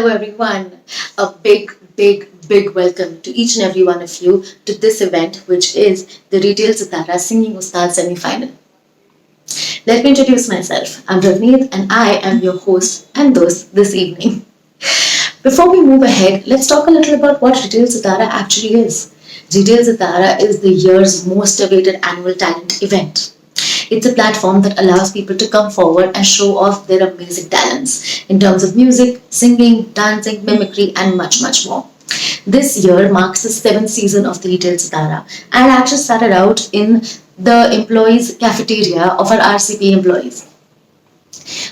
everyone. A big welcome to each and every one of you to this event, which is the Retail Sitara Singing Ustad semi final. Let me introduce myself. I'm Ravneet and I am your host and host this evening. Before we move ahead, let's talk a little about what Retail Sitara actually is. Retail Sitara is the year's most awaited annual talent event. It's a platform that allows people to come forward and show off their amazing talents in terms of music, singing, dancing, mimicry, and much more. This year marks the seventh season of the Retail Sitara, and actually started out in the employees' cafeteria of our RCP employees.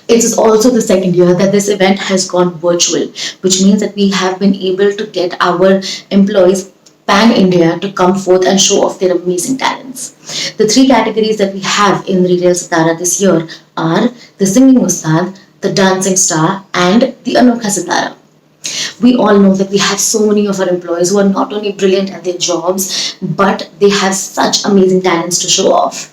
It is also the second year that this event has gone virtual, which means that we have been able to get our employees pan India to come forth and show off their amazing talents. The three categories that we have in Retail Sitara this year are the Singing Ustad, the Dancing Star, and the Anokha Sitara. We all know that we have so many of our employees who are not only brilliant at their jobs, but they have such amazing talents to show off.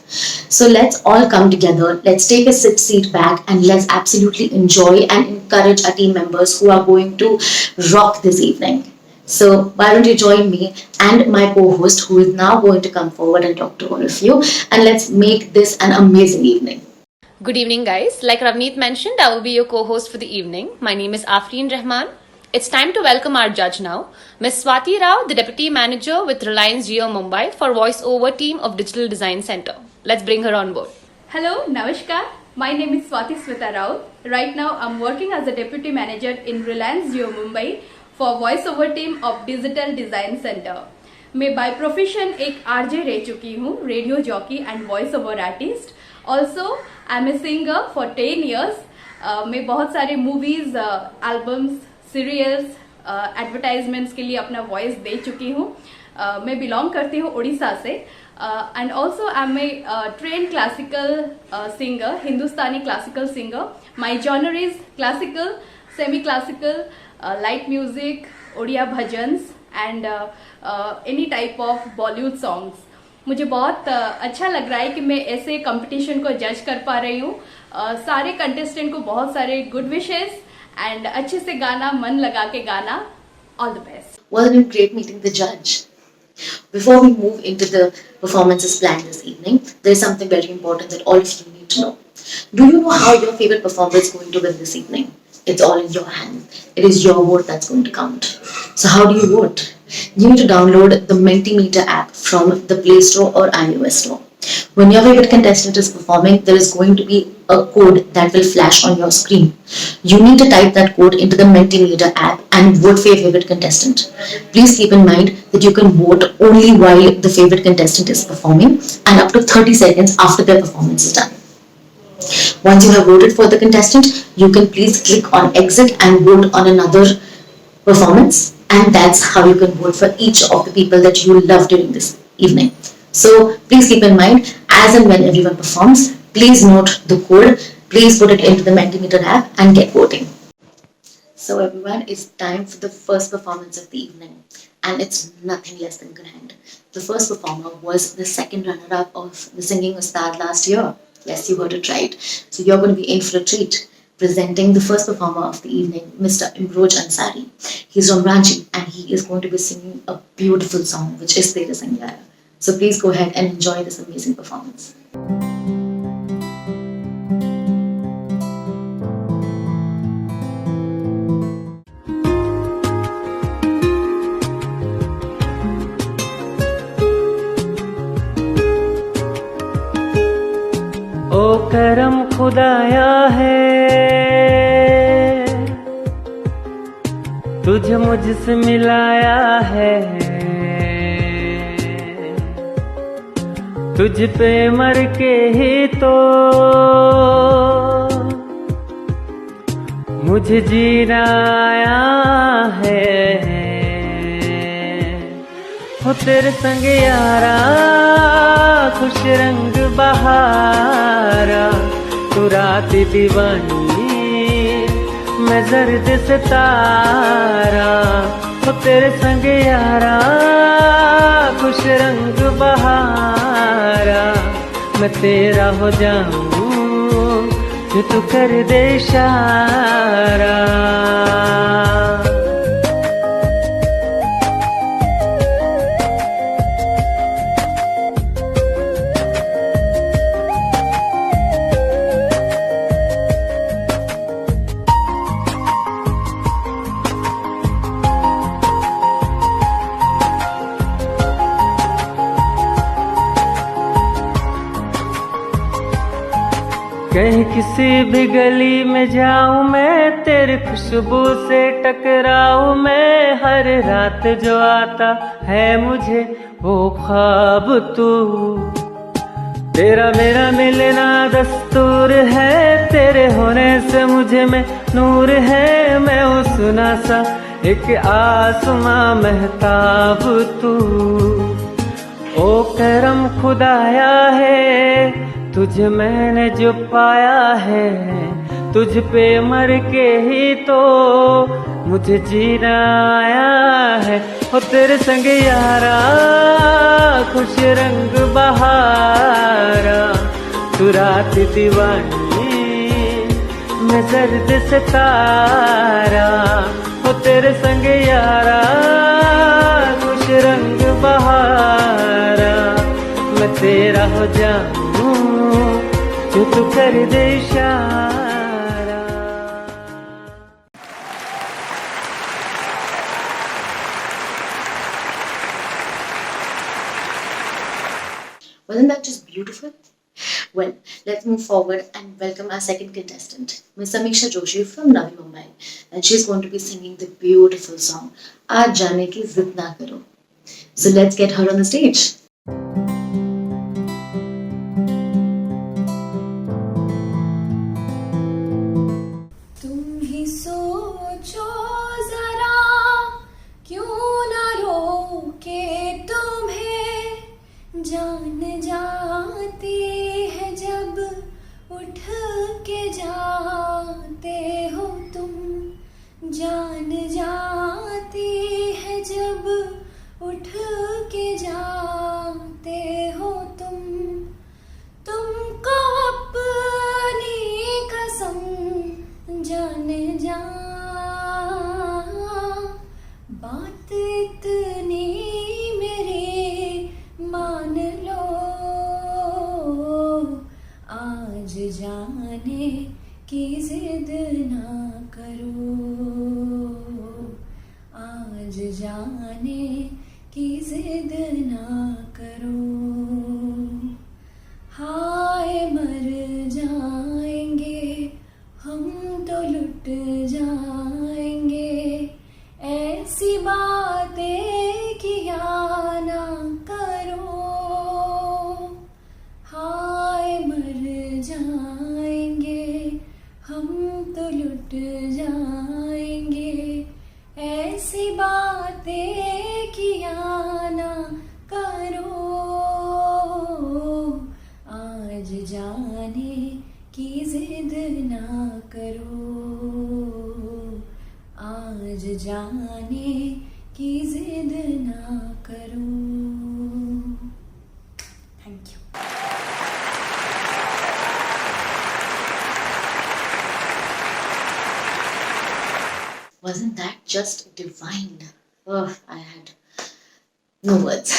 So let's all come together, let's take a seat back, and let's absolutely enjoy and encourage our team members who are going to rock this evening. So why don't you join me and my co-host who is now going to come forward and talk to all of you, and let's make this an amazing evening. Good evening, guys. Like Ravneet mentioned, I will be your co-host for the evening. My name is Afreen Rahman. It's time to welcome our judge now, Ms. Swati Rao, the Deputy Manager with Reliance Jio Mumbai for Voice-Over Team of Digital Design Center. Let's bring her on board. Hello, Namaskar. My name is Swati Sweta Rao. Right now, I'm working as a Deputy Manager in Reliance Jio Mumbai for Voice-Over Team of Digital Design Center. मैं by profession एक RJ रह चुकी हूँ, radio jockey and voice over artist. Also I am a singer for 10 years. मैं बहुत सारे movies, albums, serials, advertisements के लिए अपना वॉइस दे चुकी हूँ. मैं बिलोंग करती हूँ उड़ीसा से, and also I am a train classical singer, Hindustani classical singer. My genre is classical, semi classical, light music, Odia bhajans and any type of Bollywood songs. मुझे बहुत अच्छा लग रहा है कि मैं ऐसे कंपटीशन को जज कर पा रही हूँ. सारे कंटेस्टेंट को बहुत सारे गुड विशेस एंड अच्छे से गाना, मन लगा के गाना. All the best. Well, it's been great meeting the judge. Before we move into the performances planned this evening, there is something very important that all of you need to know. Do you know how your favorite performer is going to win this evening? It's all in your hand. It is your vote that's going to count. So how do you vote? You need to download the Mentimeter app from the Play Store or iOS Store. When your favorite contestant is performing, there is going to be a code that will flash on your screen. You need to type that code into the Mentimeter app and vote for your favorite contestant. Please keep in mind that you can vote only while the favorite contestant is performing and up to 30 seconds after their performance is done. Once you have voted for the contestant, you can please click on exit and vote on another performance, and that's how you can vote for each of the people that you love during this evening. So please keep in mind, as and when everyone performs, please note the code, please put it into the Mentimeter app and get voting. So everyone, it's time for the first performance of the evening, and it's nothing less than grand. The first performer was the second runner-up of the Singing Ustad last year. Yes, you heard it right. So you're going to be in for a treat. Presenting the first performer of the evening, Mr. Imroj Ansari. He's from Ranchi and he is going to be singing a beautiful song, which is Tere Sangyaya. So please go ahead and enjoy this amazing performance. ओ करम खुदाया है, तुझे मुझसे मिलाया है. तुझ पे मर के ही तो मुझे जीना आया है. हो तेरे संग यारा, खुश रंग बहारा, तू रात दीवानी, मैं जर्द सितारा. हो तेरे संग यारा, खुश रंग बहारा, मैं तेरा हो जाऊं जो तू कर दे इशारा. कहीं किसी भी गली में जाऊं मैं, तेरी खुशबू से टकराऊं मैं। हर रात जो आता है मुझे वो ख्वाब तू, तेरा मेरा मिलना दस्तूर है। तेरे होने से मुझे में नूर है, मैं हूँ सुना सा एक आसमां महताब तू। ओ करम खुदाया है तुझे मैंने जो पाया है, तुझ पे मर के ही तो मुझे जीना आया है। ओ तेरे संग यारा खुश रंग बहारा, तू रात दीवानी मैं जर्द सितारा। ओ तेरे संग यारा खुश रंग बहारा, मैं तेरा हो जाऊं जो तू कर दे इशारा। Wasn't that just beautiful? Well, let's move forward and welcome our second contestant, Miss Samiksha Joshi from Navi Mumbai, and she's going to be singing the beautiful song "Aaj Jaane Ki Zid Na Karo." So let's get her on the stage. तुम ही सोचो जरा क्यों न रोके तुम्हें, जान जाती है जब उठ के जाते हो तुम, जान जाती है जब उठ के जाते हो तुम। तुमको अपनी कसम जाने जा, बात इतनी मेरी मान लो, आज जाने की जिद ना करो, आज जाने की जिद ना करो। हाय मर जाएंगे हम तो लुट जाएंगे, ऐसी बातें किया ना करो। हाय मर जाएंगे हम तो लुट जाएंगे, ऐसी बातें किया ना करो। आज जाने की जिद ना करो, आज जाने की जिद ना करो। Thank you. Wasn't that just divine? Oh, I had no words.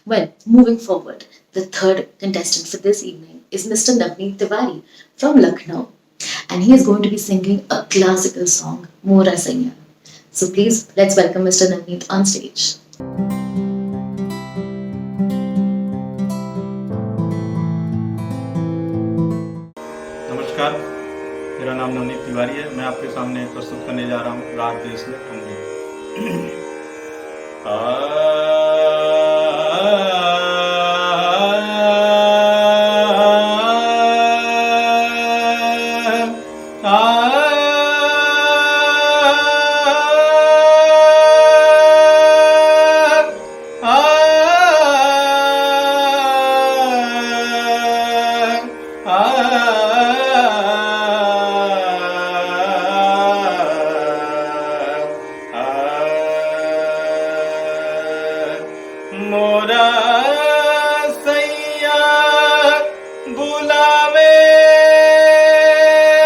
Well, moving forward, the third contestant for this evening is Mr. Navneet Tiwari from Lucknow, and he is going to be singing a classical song, Mora Saiya. So please, let's welcome Mr. Navneet on stage. नमस्कार, मेरा नाम नवनीत तिवारी है। मैं आपके सामने प्रस्तुत करने जा रहा हूँ राग देश में ठुमरी। मोरा सैया बुलावे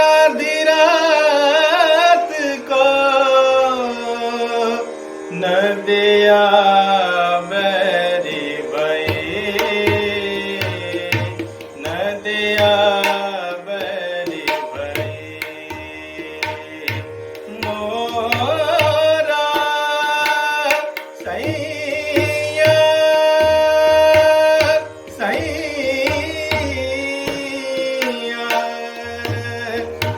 आधी रात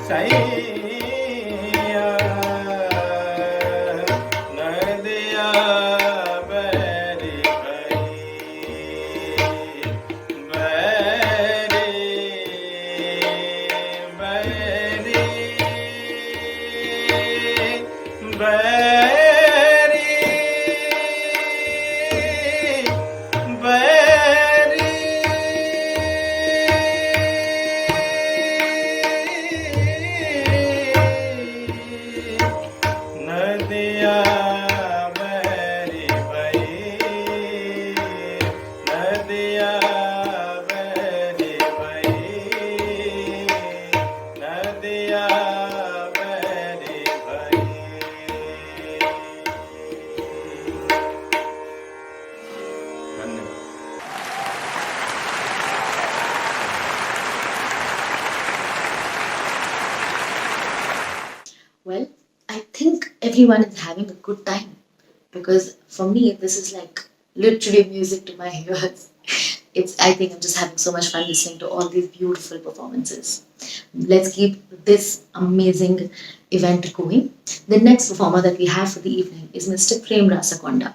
सैया नदिया बैरी बैरी बैरी बैरी बैरी नदिया बैरी नदिया बैरी नदिया बैरी धन्यवाद। Well, I think everyone is having a good time because for me, this is like literally music to my ears. I think I'm just having so much fun listening to all these beautiful performances. Let's keep this amazing event going. The next performer that we have for the evening is Mr. Prem Rasakonda.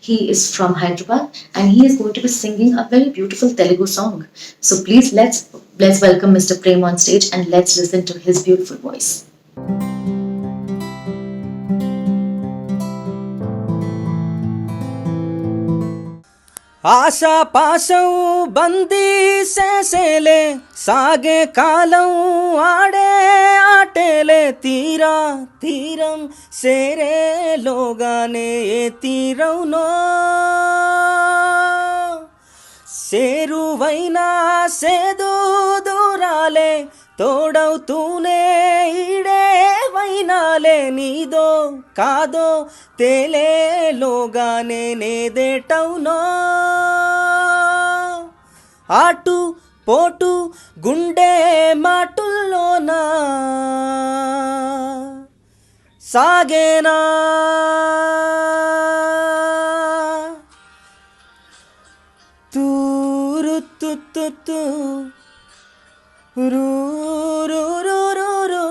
He is from Hyderabad and he is going to be singing a very beautiful Telugu song. So please let's welcome Mr. Prem on stage and let's listen to his beautiful voice. ASHA పాశం బందీ సేసేలే సాగే కాలం ఆడే ఆటేలే తీరా తీరం సేరేలోగానే ఏ తీరవునో సేరువైనా సేదు దూరాలే తోడవుతూనే ఈడే వైనాలే నీదో కాదో తేలేలోగానే నేదేటవునో ఆటు పోటు గుండె మాటుల్లోనా సాగేనా తూరుతుతుతు రు రు రు రు రు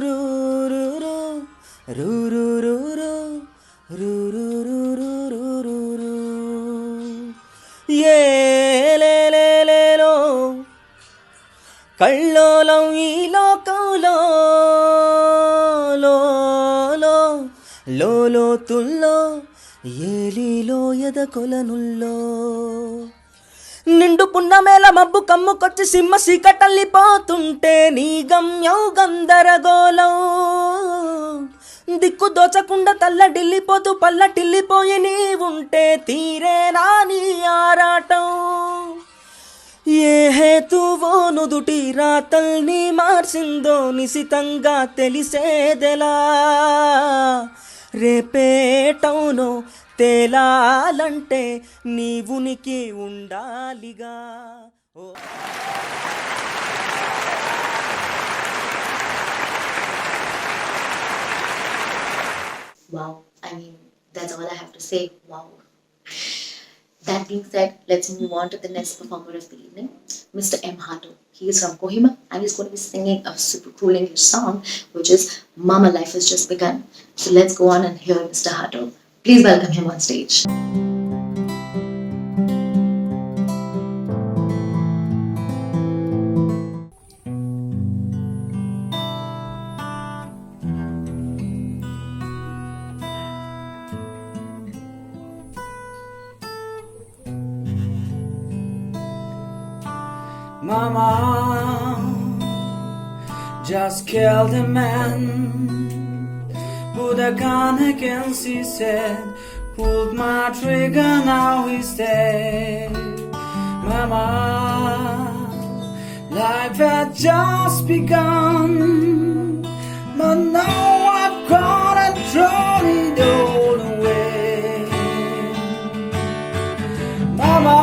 రు రు రు రు రు రు రు రు రు రు రు రు ఏ లేలేలేలో కళ్ళోలం ఈ లోకంలో లోతుల్లో ఏలిలో ఎదకొలనుల్లో నిండు పున్నమేల మబ్బు కమ్ముకొచ్చి సింహ సీకటల్లిపోతుంటే నీ గమ్యం గందరగోళం దిక్కు దోచకుండా తల్లడిల్లిపోతూ పల్లటిల్లిపోయి నీ ఉంటే తీరేనా నీ ఆరాటం ఏ హేతువో నుదుటి రాతల్ని మార్చిందో నిశితంగా తెలిసేదెలా రేపేటవునో తేలాలంటే నీ ఉనికి ఉండాలిగా ఓ Wow, I mean, that's all I have to say. Wow. That being said, let's move on to the next performer of the evening, Mr. M. Hato. He is from Kohima and he's going to be singing a super cool English song, which is Mama Life Has Just Begun. So let's go on and hear Mr. Hato. Please welcome him on stage. Mama just killed a man, put a gun against his head, pulled my trigger, now he's dead. Mama, life had just begun, but now I've gone and thrown it all away. Mama,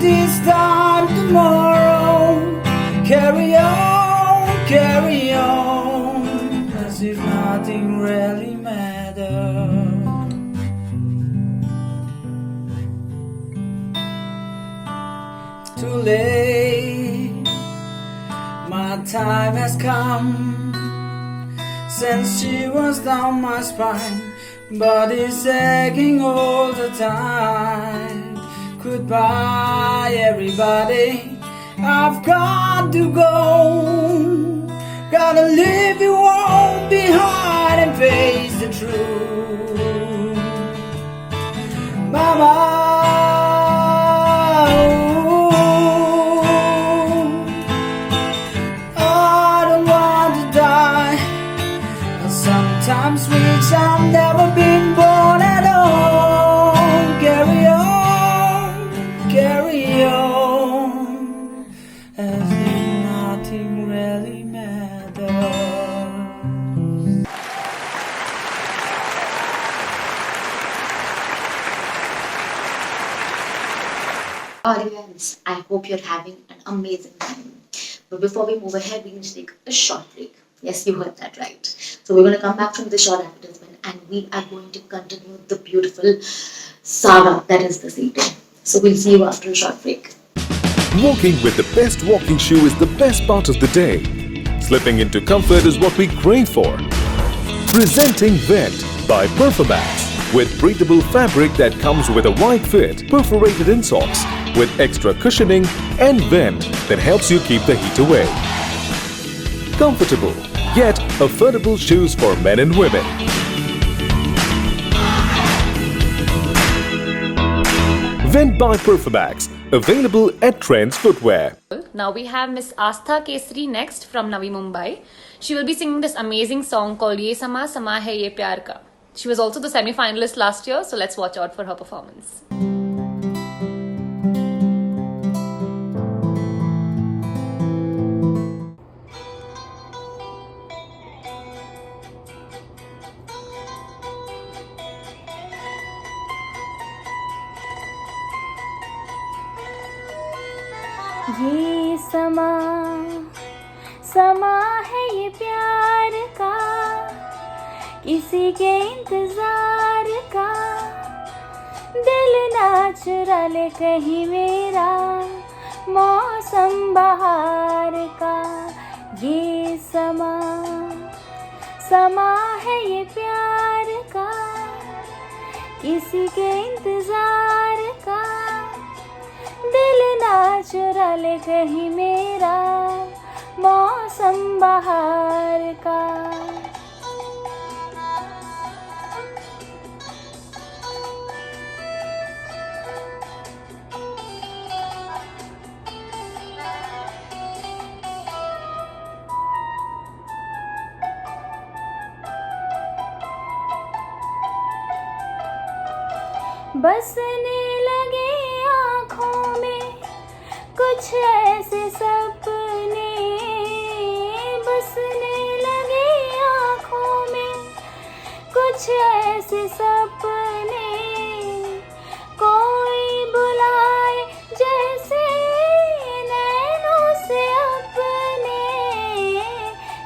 this time tomorrow, carry on, as if now nothing really matters. Too late, my time has come. Since she was down my spine, body's aching all the time. Goodbye, everybody, I've got to go. Gotta leave you all behind and face the truth. Bye-bye. I don't want to die. Sometimes wish I've never been born at all. Carry on, as if nothing really matters. Audience, I hope you're having an amazing time. But before we move ahead, we need to take a short break. Yes, you heard that right. So we're going to come back from the short advertisement and we are going to continue the beautiful saga that is this evening. So we'll see you after a short break. Walking with the best walking shoe is the best part of the day. Slipping into comfort is what we crave for. Presenting Vent by Performax with breathable fabric that comes with a wide fit, perforated insoles with extra cushioning and vent that helps you keep the heat away. Comfortable yet affordable shoes for men and women. Vent by Performax, available at Trends Footwear. Now we have Miss Astha Kesri next from Navi Mumbai. She will be singing this amazing song called Ye Sama Sama Hai Ye Pyar Ka. She was also the semi-finalist last year, so let's watch out for her performance. ये समा समा है ये प्यार का, किसी के इंतजार का, दिल ना चुरा ले कहीं मेरा, मौसम बहार का। ये समा समा है ये प्यार का, किसी के इंतजार का, दिल ना चुरा ले कहीं मेरा, मौसम बहार का। बसने लगे आँखों में कुछ ऐसे सपने, बसने लगे आँखों में कुछ ऐसे सपने, कोई बुलाए जैसे नैनों से अपने,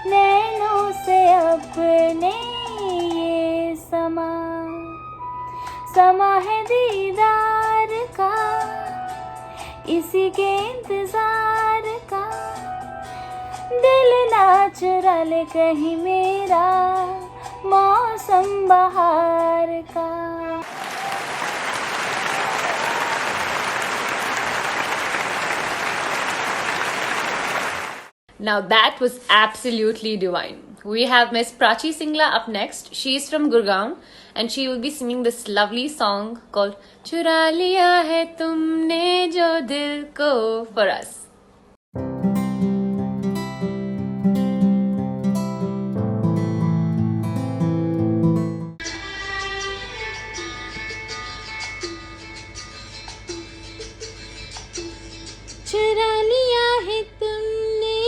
नैनों से अपने। ये समा समा है दीदार का, इसी के इंतजार का, दिल ना चुरा ले कहीं मेरा, मौसम बहार का। Now that was absolutely divine. We have Miss Prachi Singla up next. She is from Gurgaon and she will be singing this lovely song called Chura Liya Hai Tumne Jo Dil Ko for us. चुरा लिया है तुमने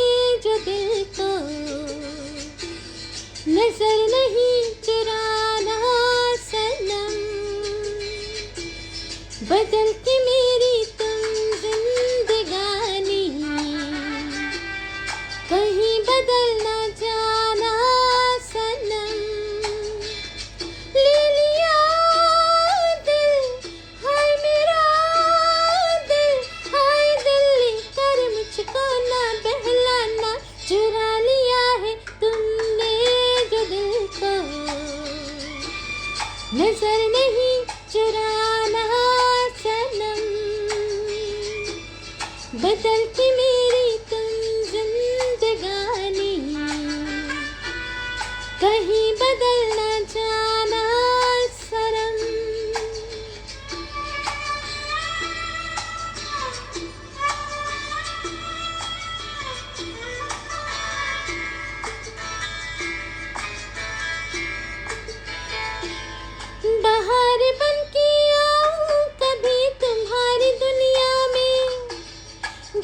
जो दिल को, नजर नहीं चुराना सनम, बदल के मेरी तुम जिंदगानी, कहीं बदल ना जाना सनम। नजर नहीं चुराना सनम, बदलती मेरी तुम जिंदगानी, कहीं बदल न जाना सरम। बाहर बन के आऊं कभी तुम्हारी दुनिया में,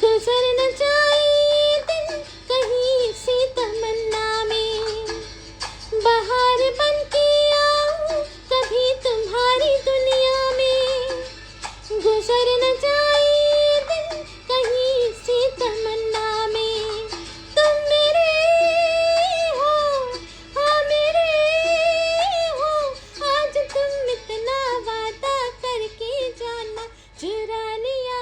गुजर न जाए ये दिन कहीं सी तमन्ना में। बाहर बन के आऊं कभी तुम्हारी दुनिया में, गुजर न जाए ये दिन कहीं सी तमन्ना में। तुम मेरे हो, हाँ मेरे हो, आज तुम इतना वादा करके जाना चुरा लिया।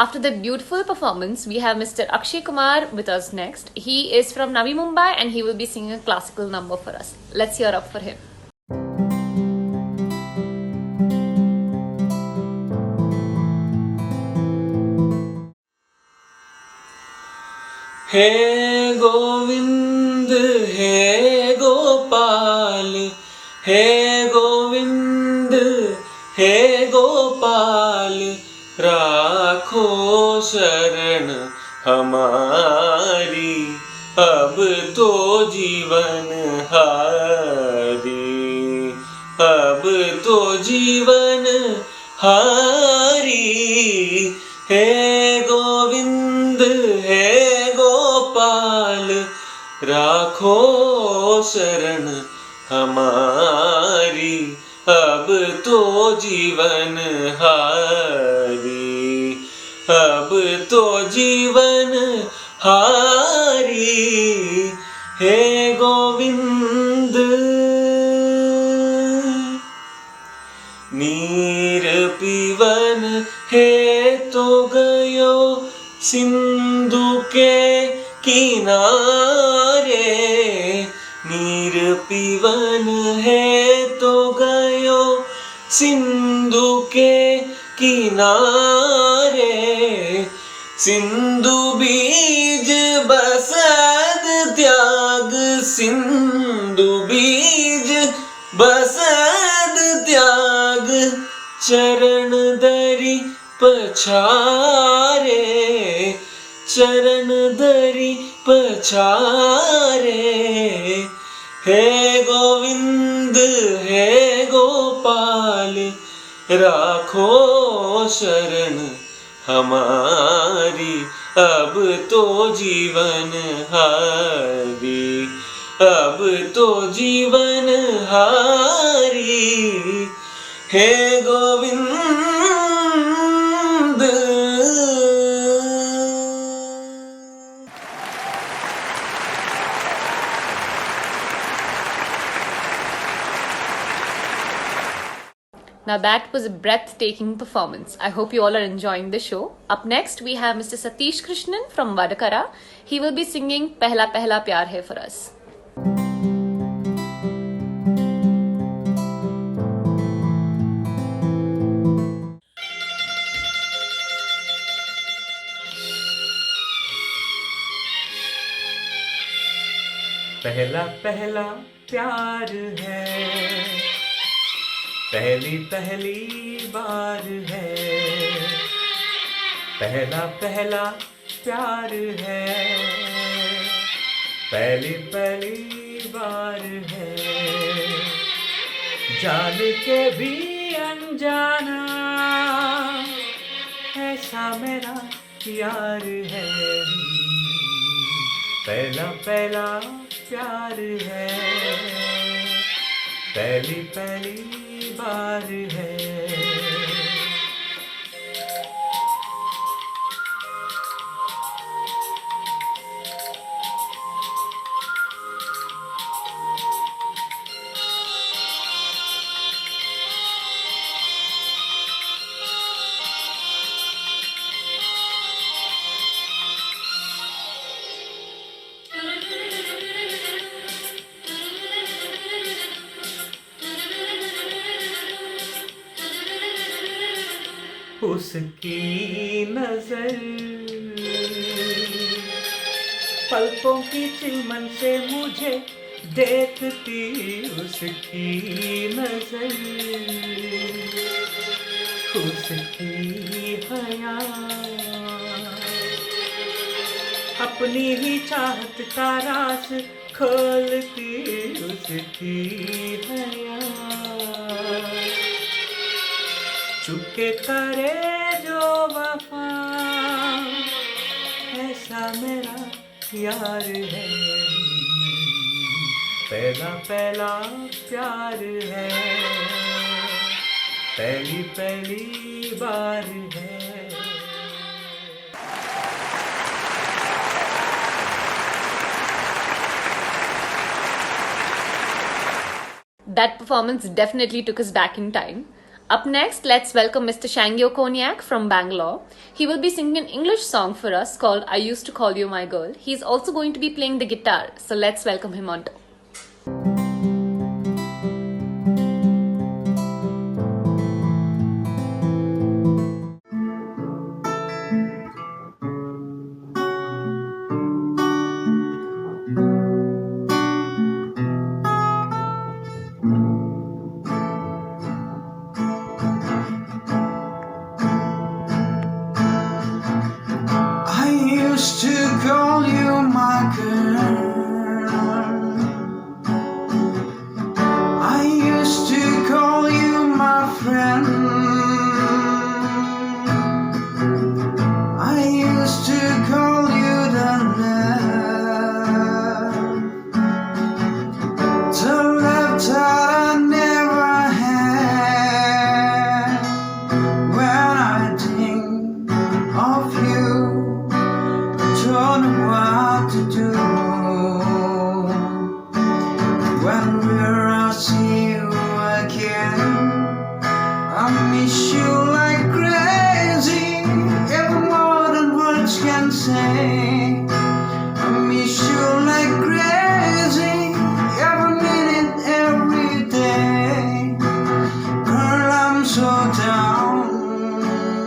After the beautiful performance, we have Mr. Akshay Kumar with us next. He is from Navi Mumbai and he will be singing a classical number for us. Let's hear up for him. हे गोविंद हे गोपाल, हे गोविंद हे गोपाल, राखो शरण हमारी, अब तो जीवन हारी, अब तो जीवन हारी। हे गोविंद हे गोपाल, राखो शरण हमारी, अब तो जीवन हारी, अब तो जीवन हारी। हे गोविंद नीर पीवन हे तो गयो सिंधु के किनारे, नीर पीवन है तो गयो सिंधु के किनारे। सिंधु बीज बसद त्याग, सिंधु बीज बसद त्याग, चरण दरी पछारे, चरण दरी पछारे। हे गोविंद हे गोपाल, राखो शरण हमारी, अब तो जीवन हारी, अब तो जीवन हारी। हे Govind. Now that was a breathtaking performance. I hope you all are enjoying the show. Up next, we have Mr. Satish Krishnan from Vadakara. He will be singing Pehla Pehla Pyar Hai for us. पहला पहला प्यार है, पहली पहली बार है, पहला पहला प्यार है, पहली पहली बार है। जान के भी अनजाना ऐसा मेरा यार है, पहला पहला प्यार है, पहली पहली बार है। उसकी नजर पलकों की चिलमन से मुझे देखती उसकी नजर उसकी हया अपनी ही चाहत का राज खोलती उसकी हया चुपके करे जो वफा ऐसा मेरा यार है पहला पहला प्यार है पहली पहली बार है That performance definitely took us back in time. Up next, let's welcome Mr. Shangyo Konyak from Bangalore. He will be singing an English song for us called I Used to Call You My Girl. He's also going to be playing the guitar, so let's welcome him on top. I used to call you my girl. I used to call you my friend. I used to call you the love that I never had. When I think of you, don't know what to do. When will I see you again? I miss you like crazy, even more than words can say. I miss you like crazy, every minute, every day. Girl, I'm so down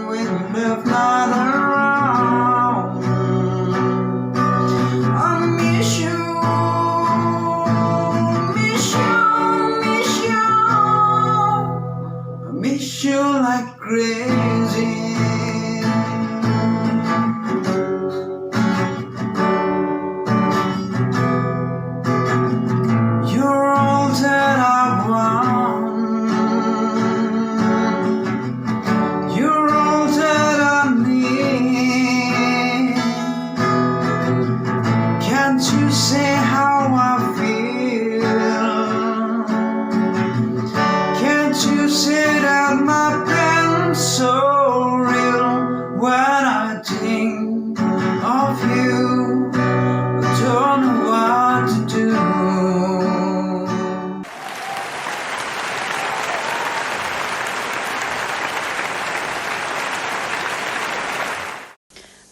when you live not around. I miss you, miss you, miss you. I miss you like crazy. You're all that I want. You're all that I need. Can't you say how I feel? Can't you say that my pain's so real? When I think of you, I don't know what to do.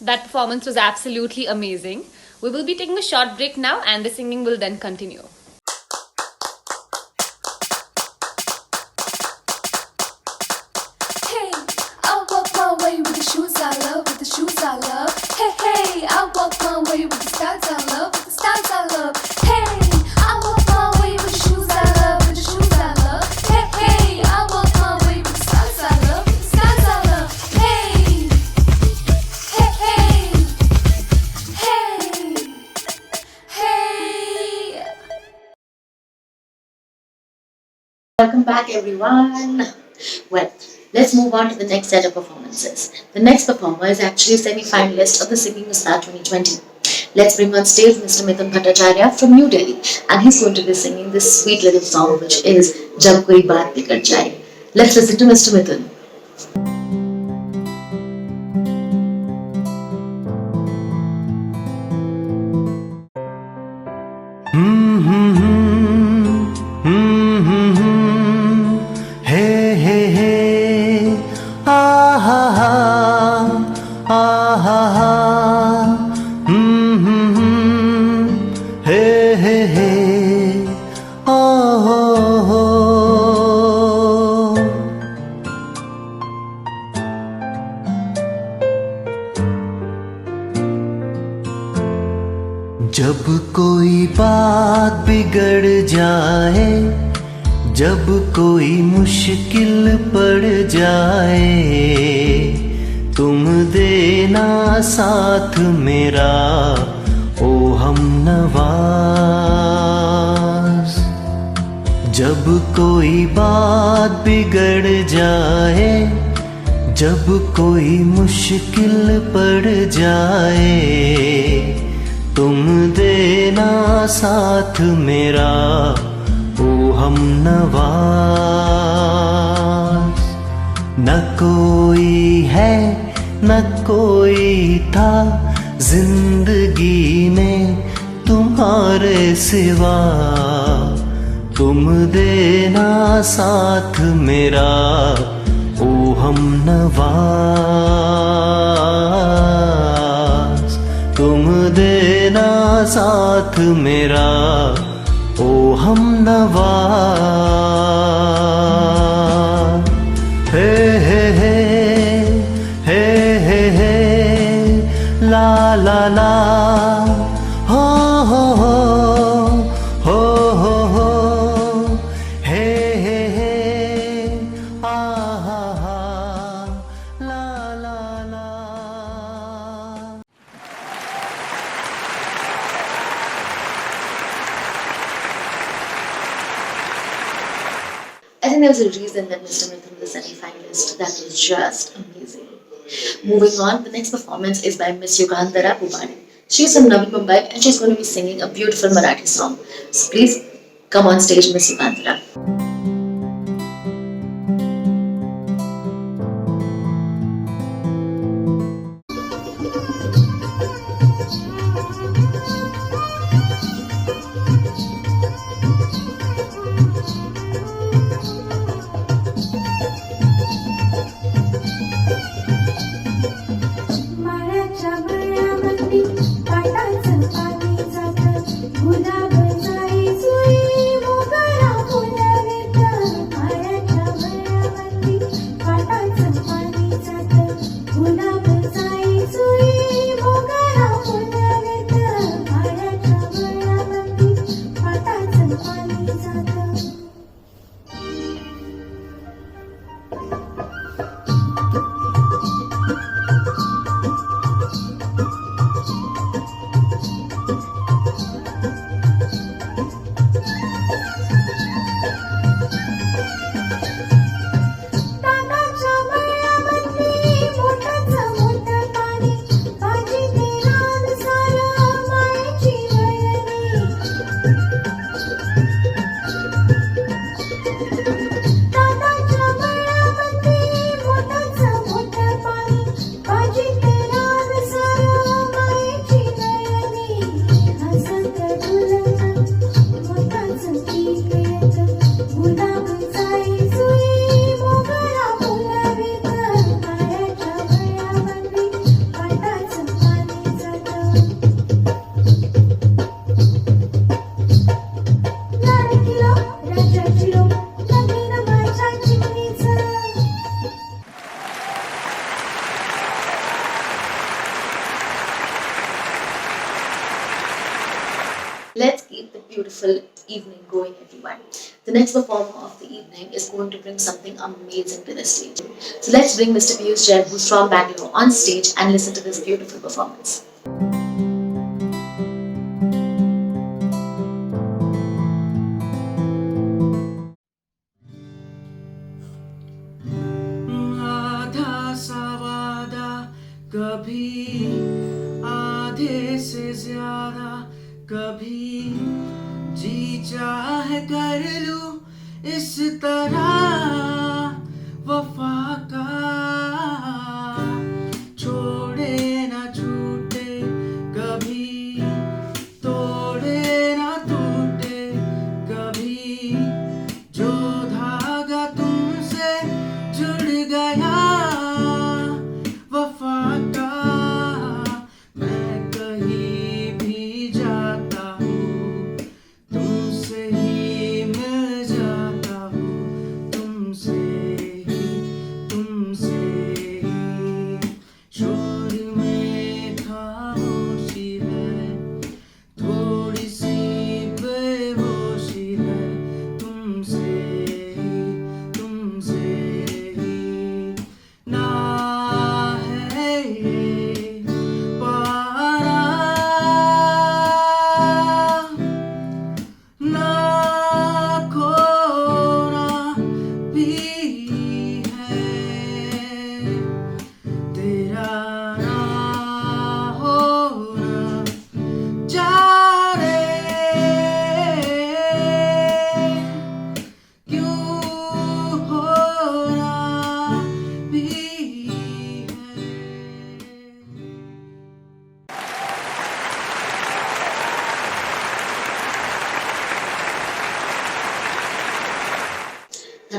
That performance was absolutely amazing. We will be taking a short break now and the singing will then continue. Hey, I'll walk my way with the shoes I love, with the shoes I love. Hey, hey, I'll walk my way with the styles I love, with the styles I love. Hey, I'll walk my way with the shoes I love, with the shoes I love. Hey, hey, I'll walk my way with the styles I love, with the styles I love. Hey, hey, hey, hey, hey. Welcome back, everyone. Well, let's move on to the next set of performances. The next performer is actually a semi-finalist of the Singing Ustad 2020. Let's bring on stage Mr. Mithun Bhattacharya from New Delhi, and he's going to be singing this sweet little song, which is Jab Koi Baat Bikad Jaye. Let's listen to Mr. Mithun. Hey, hey, hey, ah, ha, ha, ah, ha, ha, hey, hey, hey, oh, oh, oh. जब कोई बात बिगड़ जाए, जब कोई मुश्किल पड़ जाए, तुम देना साथ मेरा ओ हमनवाज। जब कोई बात बिगड़ जाए, जब कोई मुश्किल पड़ जाए, तुम देना साथ मेरा ओ हमनवाज। न कोई है न कोई था जिंदगी में तुम्हारे सिवा, तुम देना साथ मेरा ओ हमनवाज। तुम देना साथ मेरा ओ हमनवाज। हे हे हे हे हे हे ला ला ला हो हो हो हो हो हो हे हे हे आ हा हा ला ला ला। I think there was a reason that Mr. Mithun was the semi-finalist. That was just amazing. Moving on, the next performance is by Miss Yugandhara Bubani. She's from Navi Mumbai and she's going to be singing a beautiful Marathi song. So please come on stage, Miss Yugandhara. माळ्याच्या मळ्यामध्ये पाटाचं पाणी जातं, गुलाब जाई जुई मोगरा फुलवेत. माळ्याच्या मळ्यामध्ये पाटाचं पाणी जातं, गुलाब जाई जुई मोगरा फुलवेत. माळ्याच्या मळ्यामध्ये पाटाचं पाणी जातं. तानाच्या मळ्यामध्ये मोठाचं मोठं पाणी, भाजी ते रान सारं मायेची वयनी. तानाच्या मळ्यामध्ये मोठाचं मोठं पाणी, भाजी ते रान सारं मायेची वयनी. हसत डुलत मोठाचं पीक येतं, गुलाब जाई जुई मोगरा फुलवेत. माळ्याच्या मळ्यामध्ये पाटाचं पाणी जातं. लाडकीला राजाची रोप नवीन माझ्या चिमणीचं. Let's keep the beautiful evening going, everyone. The next performer of the evening is going to bring something amazing to the stage. So let's bring Mr. Piyush Jain, who's from Bangalore, on stage and listen to this beautiful performance. आधा सा वादा कभी आधे से ज्यादा, कभी जी चाहे कर लूं इस तरह वफा का। छोड़े ना छूटे कभी, तोड़े ना टूटे कभी, जो धागा तुमसे जुड़ गया वफा का। मैं कहीं भी जाता हूँ तुमसे ही मिल जाता हूँ, तुमसे ही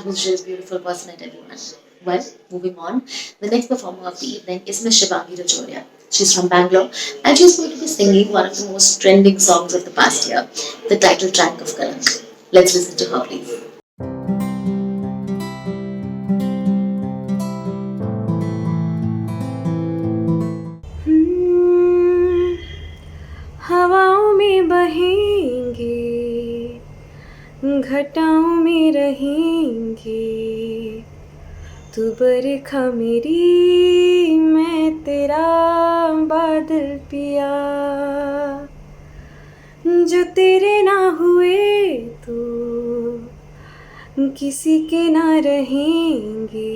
was just beautiful, wasn't it, everyone? Well, moving on, the next performer of the evening is Miss Shivangi Rajoria. She's from Bangalore and she's going to be singing one of the most trending songs of the past year, the title track of Kalank. Let's listen to her, please. हवाओं में बहेंगे, घटाओं में रहेंगे, तू बरखा मेरी, मैं तेरा बादल पिया, जो तेरे ना हुए तो किसी के ना रहेंगे,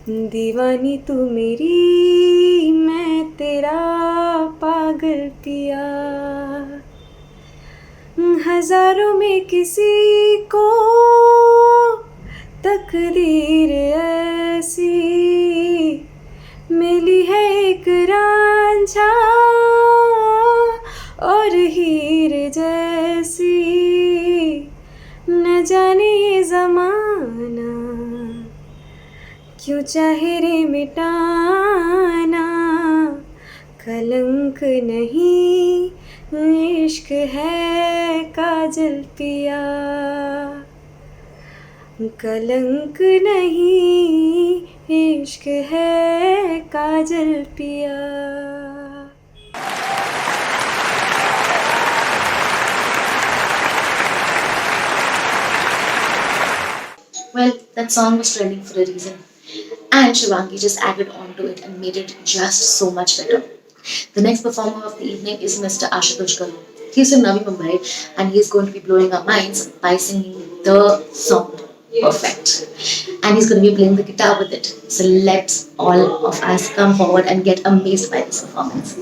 दीवानी तू मेरी, मैं तेरा पागल पिया, हजारों में किसी को तकदीर ऐसी मिली है, एक रांझा और हीर जैसी, न जाने ये ज़माना क्यों चाहे रे मिटाना, कलंक नहीं इश्क है काजल पिया, कलंक नहीं इश्क है काजल पिया. Well, that song was trending for a reason. And Shivangi just added on to it and made it just so much better. The next performer of the evening is Mr. Ashutosh Garu. He's from Navi Mumbai and he's going to be blowing our minds by singing the song perfect. And he's going to be playing the guitar with it. So let's all of us come forward and get amazed by this performance.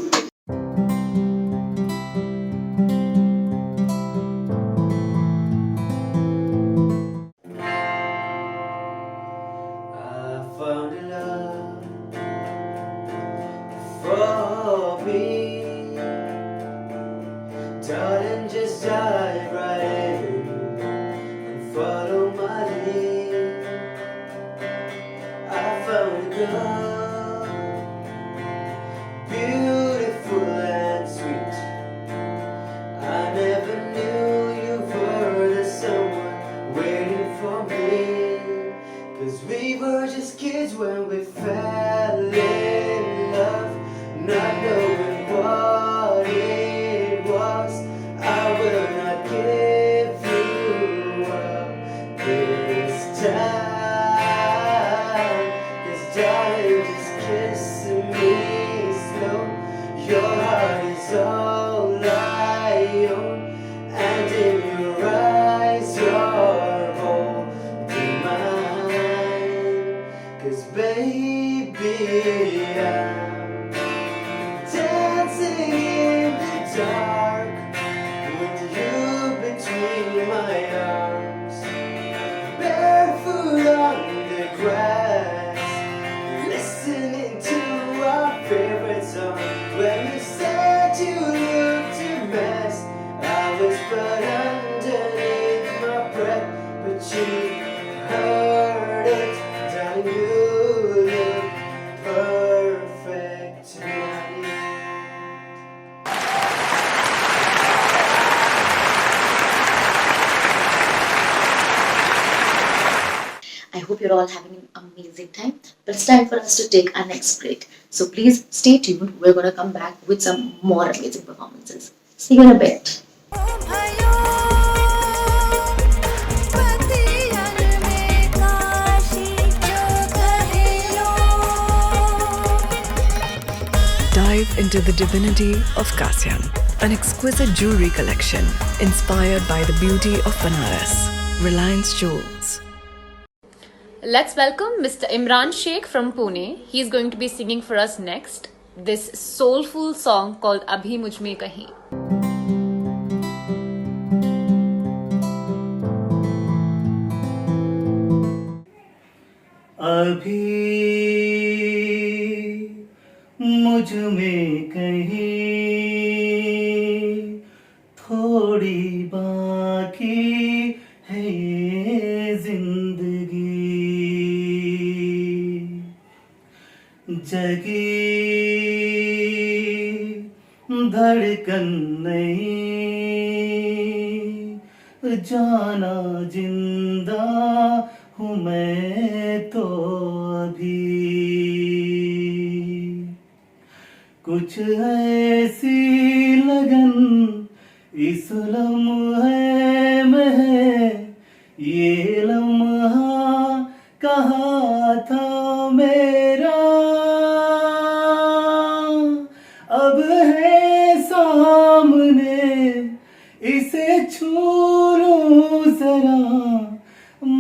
For me, darling, just dive right in and follow my lead. I found a girl, beautiful and sweet. I never knew you were the someone waiting for me, 'cause we were just kids when we fell in love, not knowing what it was. I will not give you up this time, 'cause darling, just kiss me slow. Your heart is all I own, and in your eyes you're holding mine. 'Cause baby, I'm dancing in the dark with you between my arms, barefoot on the grass, listening to our favorite song. When you said you looked a mess, I whispered underneath my breath, but you heard it, darling, you look perfect tonight. I hope you're all having an amazing time. But it's time for us to take our next break. So please stay tuned. We're going to come back with some more amazing performances. See you in a bit. Dive into the divinity of Kasyan, an exquisite jewelry collection inspired by the beauty of Banaras. Reliance Jewels. Let's welcome Mr. Imran Sheikh from Pune. He's going to be singing for us next this soulful song called Abhi Mujh Mein Kahin. अभी मुझ में कहीं थोड़ी बाकी है ये जिंदगी, जगी धड़कन नहीं, जाना जिंदा हूँ मैं तो अभी। कुछ ऐसी लगन इस लम्हे में है, ये लम्हा कहाँ था मेरा, अब है सामने इसे छू लूं जरा,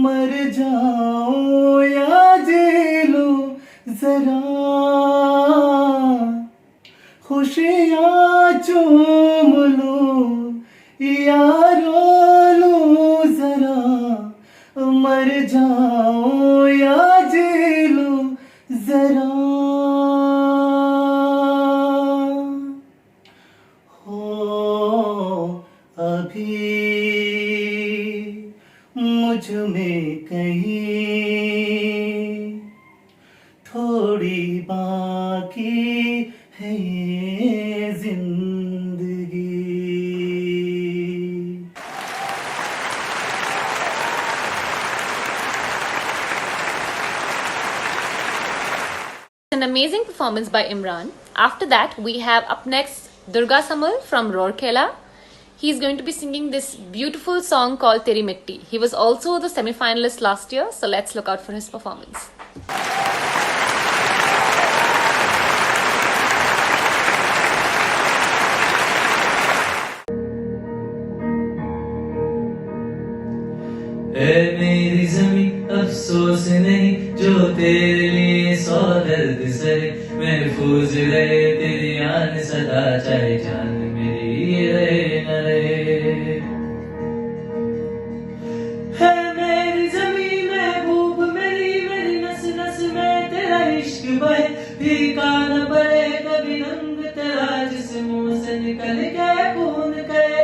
मर जाऊं या जी लूं जरा, खुशियाँ चूम लूं या रो लूं जरा, मर जाऊं या जी लूं जरा। हो अभी मुझ में कहीं थोड़ी बाकी है ये जिंदगी। An amazing performance by Imran. After that, we have up next Durga Samal from Rourkela. He's going to be singing this beautiful song called Teri Mitti. He was also the semi-finalist last year, so let's look out for his performance. ए मेरी ज़मीं अफसोस नहीं जो तेरे लिए सौ दर्द सहे, महफूज रहे तेरी आन सदा चाहे जान मेरी रहे न रहे। है मेरी ज़मीं महबूब मेरी, मेरी नस नस में तेरा इश्क बहे, फीका न पड़े कभी रंग तेरा जिस मुंह से निकल के खून कहे।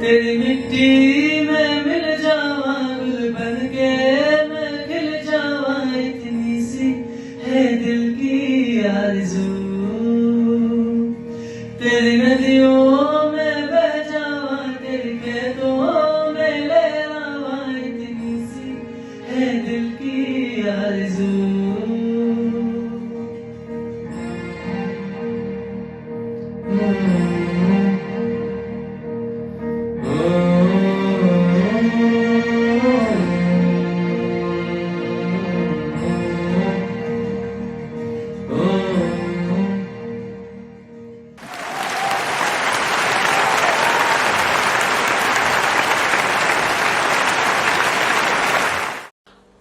तेरी मिट्टी में मिल जावा गुल बन के मैं खिल जावा, इतनी सी है दिल की आरज़ू। तेरी नदियों में बह जावा तेरी खेतों में लहरावा, इतनी सी है दिल की आरज़ू।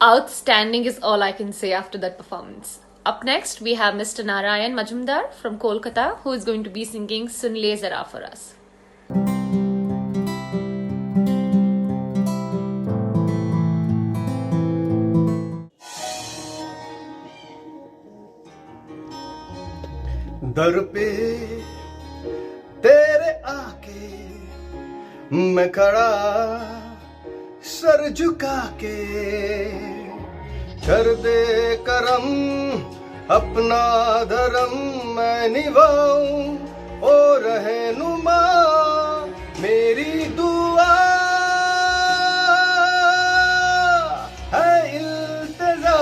Outstanding is all I can say after that performance. Up next, we have Mr. Narayan Majumdar from Kolkata, who is going to be singing Sun Le Zara for us. दर पे तेरे आके मैं खड़ा सर झुका के, कर दे करम अपना धर्म मैं निभाऊं, ओ रहनुमा मेरी दुआ है इल्तिजा,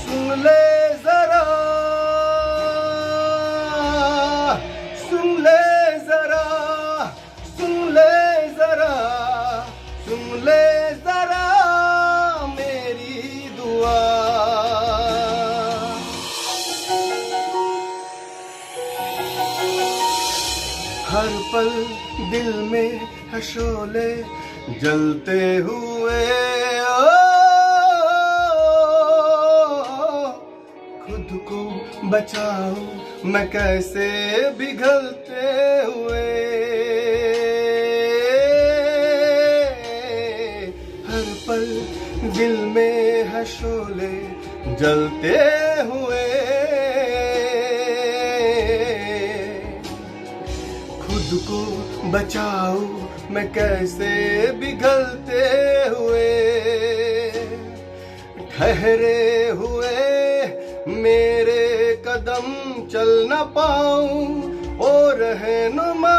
सुन ले जरा, सुन ले जरा, सुन ले जरा, सुन ले जरा मेरी दुआ। हर पल दिल में है शोले जलते हुए, खुद को बचाऊं मैं कैसे पिघलते हुए। हर पल दिल में है शोले जलते हुए। खुद को बचाओ मैं कैसे पिघलते हुए। ठहरे हुए मेरे कदम चल न पाऊं, ओ रहनुमा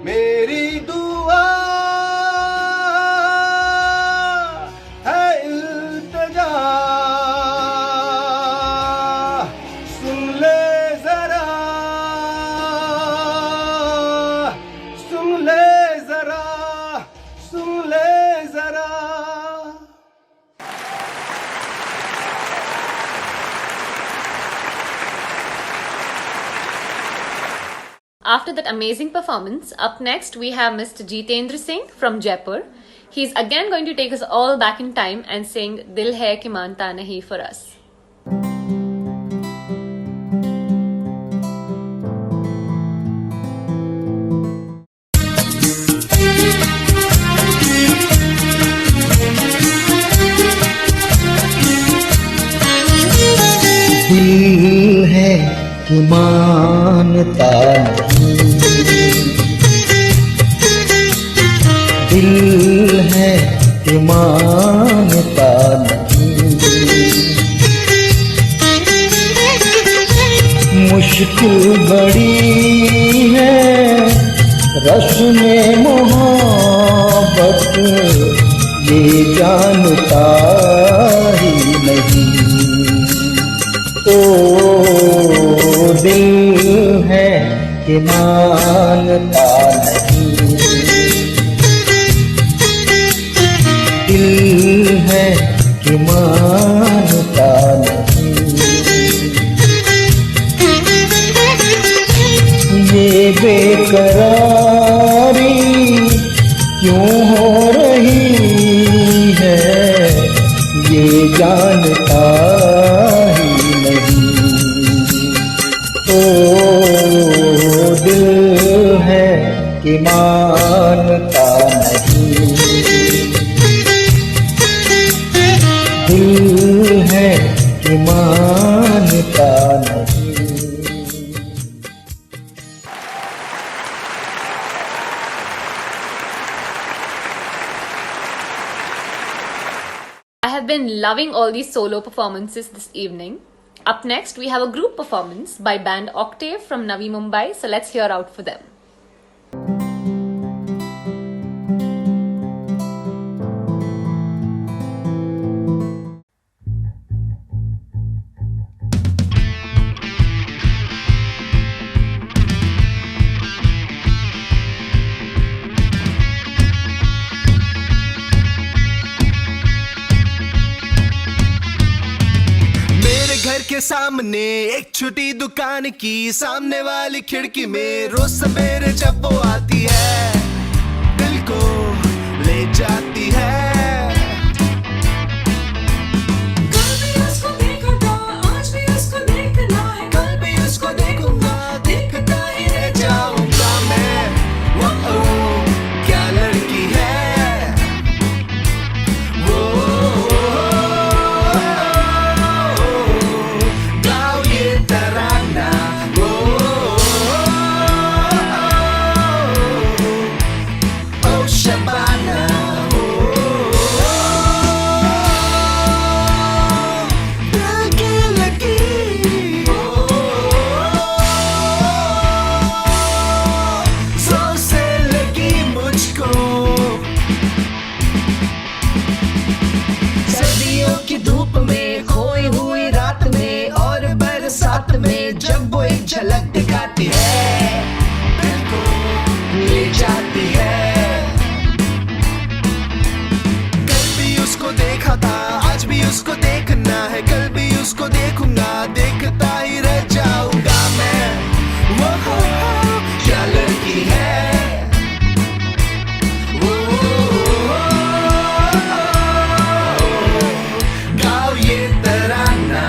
मेरी दुआ है इल्तिजा। सुन ले जरा, सुन ले जरा, सुन ले जरा। After that amazing performance, up next we have Mr. Jitendra Singh from Jaipur. He's again going to take us all back in time and sing Dil Hai Ki Manta Nahi for us. दिल है कि मानता नहीं, दिल है कि मानता नहीं। मुश्किल बड़ी है रस्म मोहब्बत, ये जानता ही नहीं। ओ दिल है कि मानता नहीं, दिल है कि मानता नहीं। ये बेकरारी क्यों हो रही है, ये जानता दिल है कि मानता नहीं, दिल है कि मानता नहीं। I have been loving all these solo performances this evening. Up next, we have a group performance by band Octave from Navi Mumbai. So let's hear out for them. घर के सामने एक छोटी दुकान की सामने वाली खिड़की में रोज सवेरे जब वो आती है, दिल को ले जाती है। कल भी उसको देखा था, आज भी उसको देखना है, कल भी उसको देखूंगा, देखता ही रह जाऊंगा मैं। वो क्या लड़की है वो, जब वो एक झलक दिखाती है, दिल को ले जाती है। कल भी उसको देखा था, आज भी उसको देखना है, कल भी उसको देखूंगा, देखता ही रह जाऊंगा मैं। वो क्या लड़की है वो, गाओ ये तराना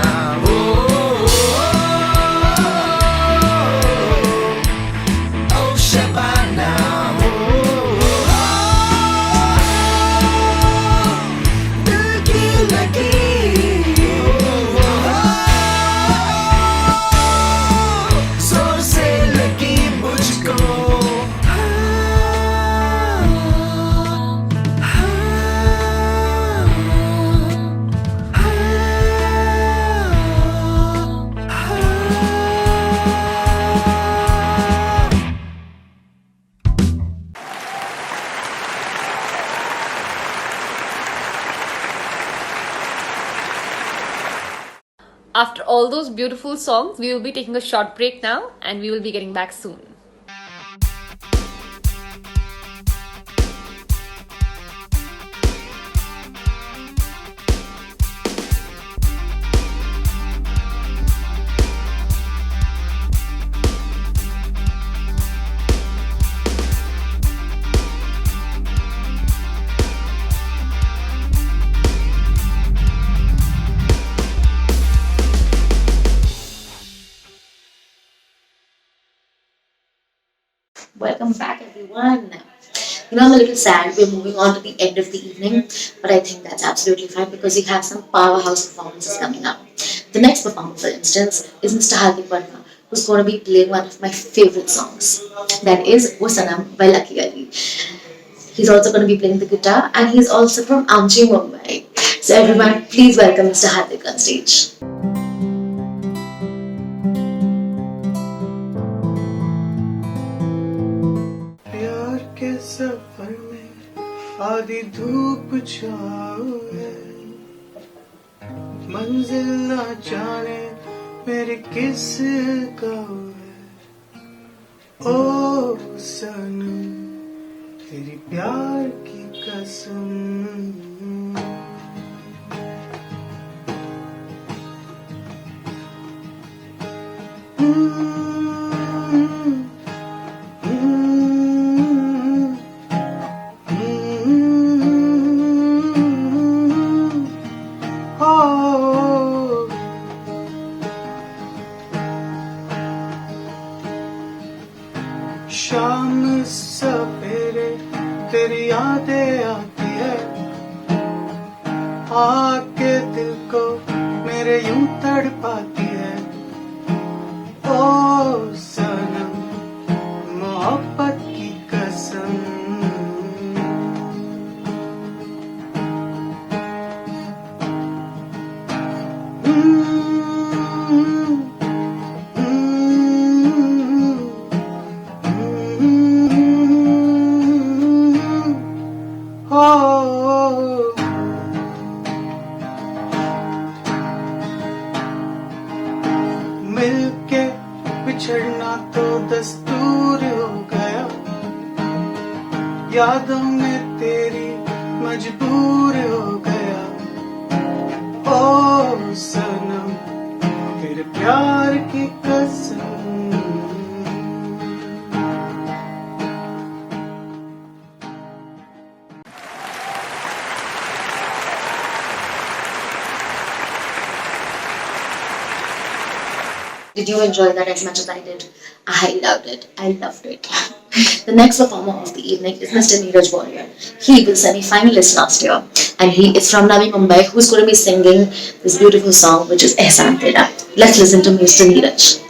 all those beautiful songs, we will be taking a short break now and we will be getting back soon. Welcome back, everyone. I'm a little sad. We're moving on to the end of the evening, but I think that's absolutely fine because we have some powerhouse performances coming up. The next performer, for instance, is Mr. Hardik Verma, who's going to be playing one of my favorite songs. That is Wo Sanam by Lucky Ali. He's also going to be playing the guitar, and he's also from Amchi, Mumbai. So everyone, please welcome Mr. Hardik on stage. सफर में आधी धूप छाओ है, मंजिल ना जाने मेरी किस गाँव है। ओ सनम तेरी प्यार की कसम, शाम सवेरे तेरी यादें आती है, आके दिल को मेरे यूं तड़पाती है। ओ सनम मोहब्बत की कसम, मिलके बिछड़ना तो दस्तूर हो गया, यादों में तेरी मजबूर हो गया। ओ सनम तेरे प्यार की कसम, Did you enjoy that as much as I did? I loved it. I loved it. The next performer of the evening is Mr. Neeraj Warrior. He was semi-finalist last year, and he is from Navi Mumbai, who's going to be singing this beautiful song, which is Ehsaan Tera. Let's listen to Mr. Neeraj.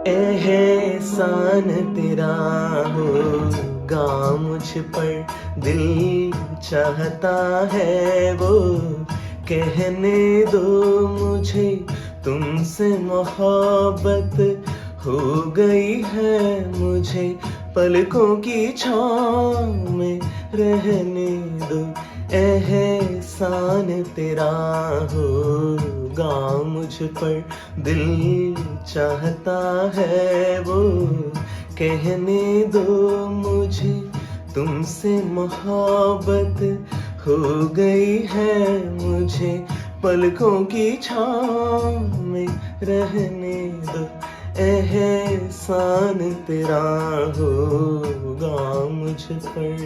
एहसान तेरा होगा मुझ पर, दिल चाहता है वो कहने दो मुझे, तुमसे मोहब्बत हो गई है मुझे, पलकों की छाँव में रहने दो। एहसान तेरा होगा मुझ पर, दिल चाहता है वो कहने दो मुझे, तुमसे मोहब्बत हो गई है मुझे, पलकों की छाँव में रहने दो। एहसान तेरा होगा मुझ पर।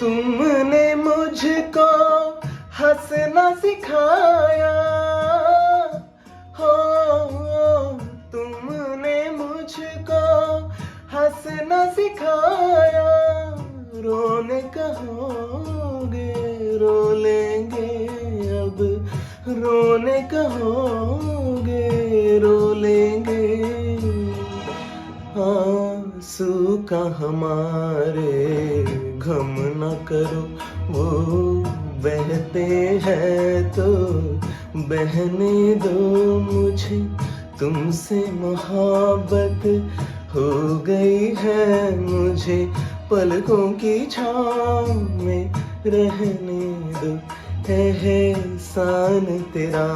तुमने मुझको हंसना सिखाया, हो तुमने मुझको हंसना सिखाया, रोने कहोगे रो लेंगे अब, रोने कहोगे रो लेंगे। हाँ सूखा हमारे गम न करो, वो बहते हैं तो बहने दो, मुझे तुमसे मोहब्बत हो गई है, मुझे पलकों की छाँव में रहने दो, है एहसान तेरा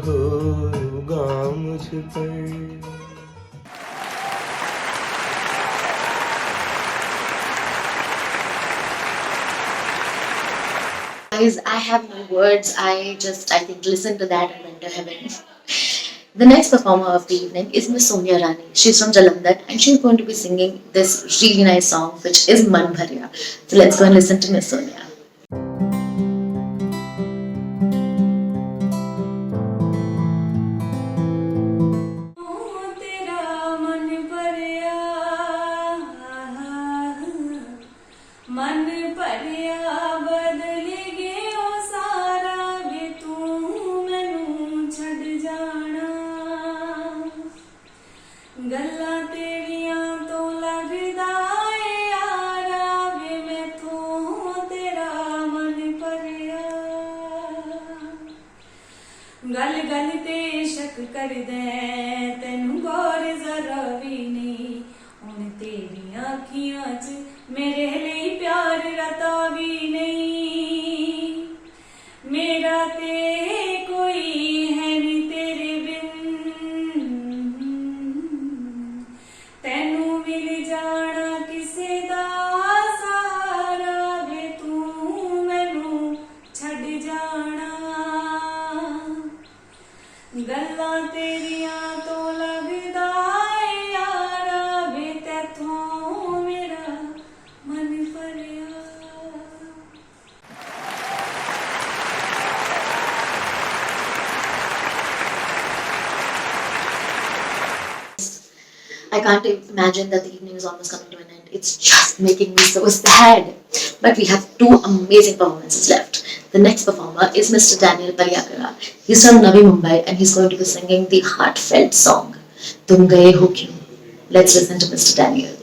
होगा मुझ पर। Guys, I have no words. I think, listen to that and went to heaven. The next performer of the evening is Miss Sonia Rani. She's from Jalandhar and she's going to be singing this really nice song, which is Man Bharya. So let's go and listen to Miss Sonia. मन भरिया बदल गयो सारा वे तू मैनू छड़ जाना, गल्लां तेरियां तो लगदा ए यारा वे मैथों तेरा मन भरिया, गल गल ते शक कर दे तैनू गौर जरा भी नहीं, हुण तेरियां अखियां च मेरे लिए प्यार रता भी नहीं, मेरा ते कोई है नी तेरे बिन, तैनू मिल जाना किसे दा सहारा वे तू मैनू छड़ जाना, गल्लां तेरियां तो लगदा ए यारा वे तैथों मेरा मन भरिया। I can't imagine that the evening is almost coming to an end. It's just making me so sad. But we have two amazing performances left. The next performer is Mr. Daniel Palyakara. He's from Navi Mumbai and he's going to be singing the heartfelt song, Tum Gaye Ho Kyun. Let's listen to Mr. Daniel.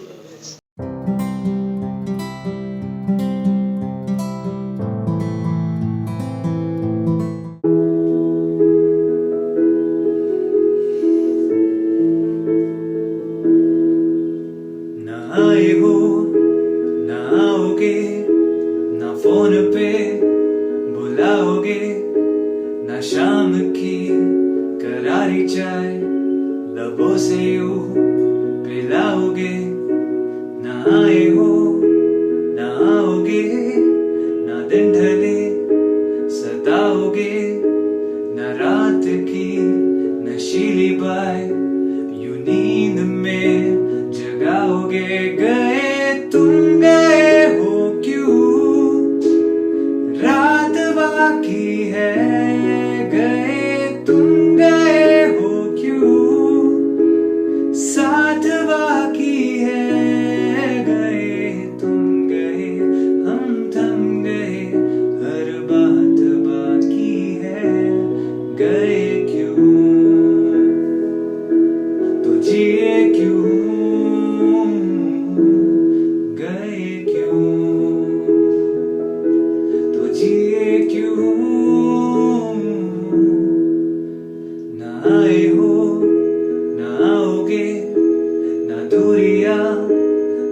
आए हो ना आओगे, ना phone पे बुलाओगे, ना शाम की करारी चाय लबों से यूं पिलाओगे, ना आए हो ना आओगे, ना दिन ढले सताओगे, ना रात की नशीली बाय यूं नींद में जगाओगे, गए तुम गए हो क्यों, रात बाकी है, गए तुम गए हो क्यों, साथ बाकी है, गए तुम गए, हम थम गए, हर बात बाकी है, गए क्यों, तो जिए क्यों,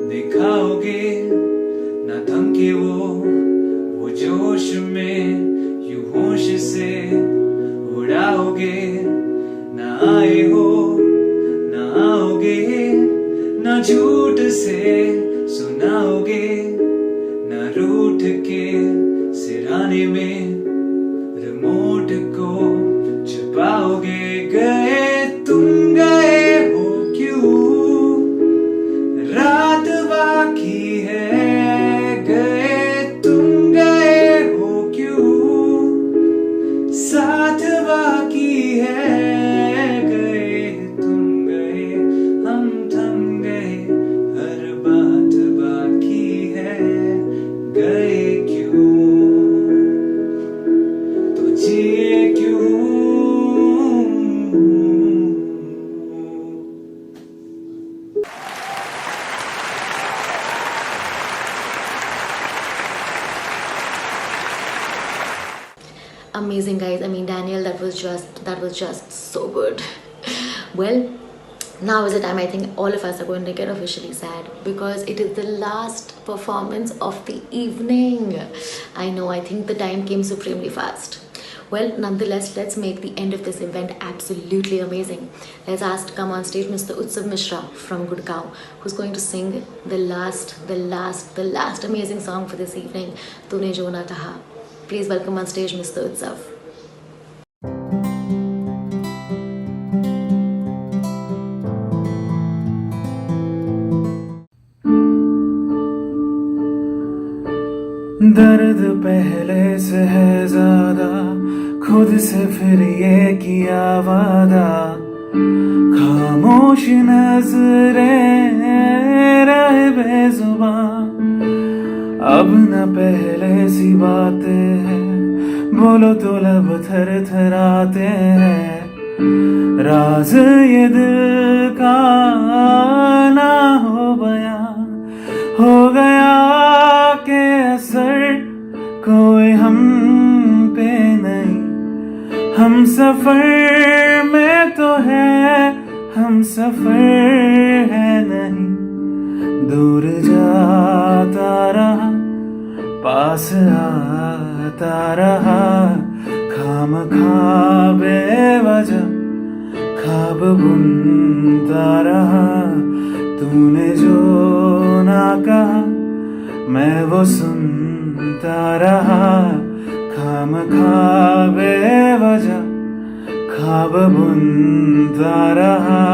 दिखाओगे, ना थमके वो जोश में यूं होश से उड़ाओगे, ना आए हो ना आओगे, ना झूठ से सुनाओगे, ना रूठ के सिराने में रिमोट को छुपाओगे, गए तुम गए हो क्यों, रात बाकी है, गए तुम गए हो क्यों, साथ बाकी है, गए तुम गए, हम थम गए, हर बात बाकी है, गए क्यों। amazing, guys. I mean, Daniel, that was just so good. Well, now is the time I think all of us are going to get officially sad, because it is the last performance of the evening. I know, I think the time came supremely fast. Well, nonetheless, let's make the end of this event absolutely amazing. Let's ask to come on stage Mr. Utsav Mishra from Gurgaon, who's going to sing the last amazing song for this evening, Tune Jo Na Kaha. Please welcome on stage Mr. Utsav. दर्द पहले से है ज्यादा, खुद से फिर ये किया वादा, खामोश नजरें रहे बेजुबान, अब न पहले सी बातें हैं, बोलो तो लब थर थराते हैं, राज ये दिल का ना हो बयां, हो गया के असर कोई हम पे नहीं, हम सफर में तो है, हम सफर है नहीं, दूर जाता रहा, पास आता रहा, खामखा बेवजह ख्वाब बुनता रहा, तूने जो ना कहा मैं वो सुनता रहा, खामखा बेवजह ख्वाब बुनता रहा।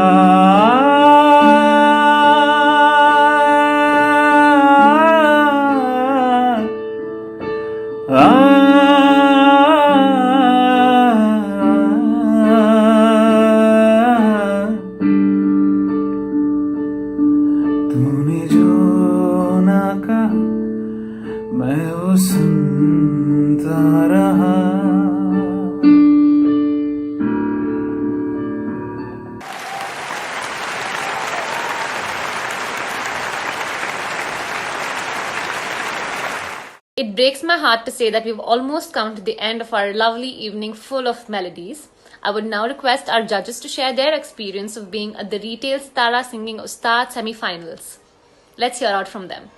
तूने जो ना कहा मैं वो सुनता रहा। It breaks my heart to say that we've almost come to the end of our lovely evening full of melodies. I would now request our judges to share their experience of being at the Retail Sitara Singing Ustad semi-finals. Let's hear out from them.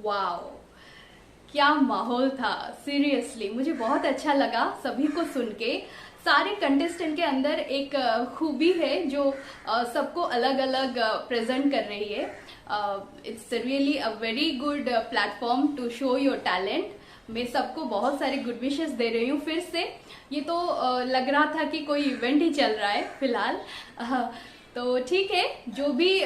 Wow, क्या माहौल था। Seriously मुझे बहुत अच्छा लगा सभी को सुन के। सारे कंटेस्टेंट के अंदर एक खूबी है जो सबको अलग अलग प्रेजेंट कर रही है। It's really a very good platform to show your talent. मैं सबको बहुत सारे गुड विशेस दे रही हूँ फिर से। ये तो लग रहा था कि कोई इवेंट ही चल रहा है फिलहाल। तो ठीक है, जो भी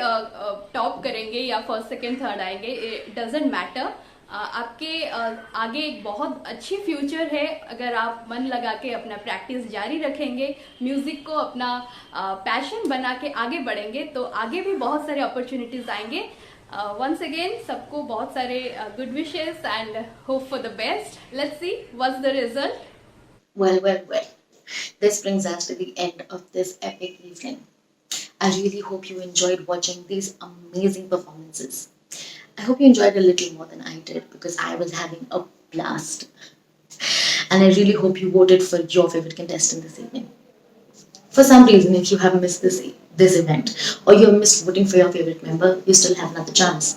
टॉप करेंगे या फर्स्ट सेकेंड थर्ड आएंगे, इट डजेंट मैटर। आपके आगे एक बहुत अच्छी फ्यूचर है अगर आप मन लगा के अपना प्रैक्टिस जारी रखेंगे, म्यूजिक को अपना पैशन बना के आगे बढ़ेंगे तो आगे भी बहुत सारे अपॉर्चुनिटीज आएंगे। वंस अगेन सबको बहुत सारे good wishes and hope for the best. Let's see what's the result. Well. This brings us to the end of this epic evening. I really hope you enjoyed watching these amazing performances. I hope you enjoyed a little more than I did, because I was having a blast. And I really hope you voted for your favorite contestant this evening. For some reason, if you have missed this event, or you have missed voting for your favorite member, you still have another chance.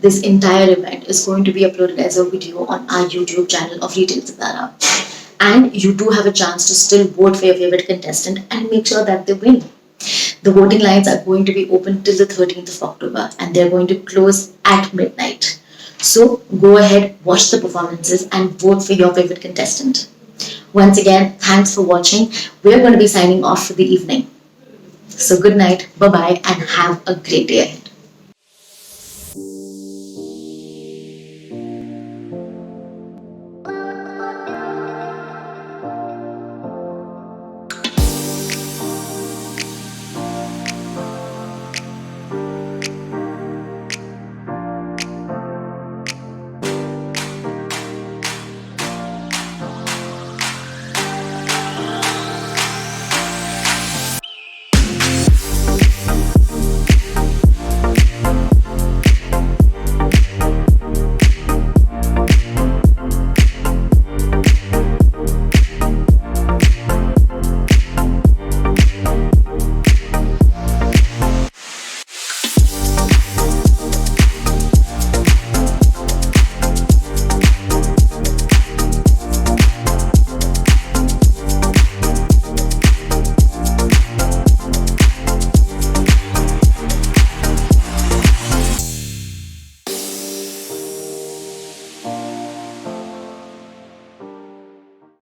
This entire event is going to be uploaded as a video on our YouTube channel of Retail Sitara. And you do have a chance to still vote for your favorite contestant and make sure that they win. The voting lines are going to be open till the 13th of October and they're going to close at midnight. So go ahead, watch the performances and vote for your favorite contestant. Once again, thanks for watching. We're going to be signing off for the evening. So good night, bye-bye, and have a great day ahead.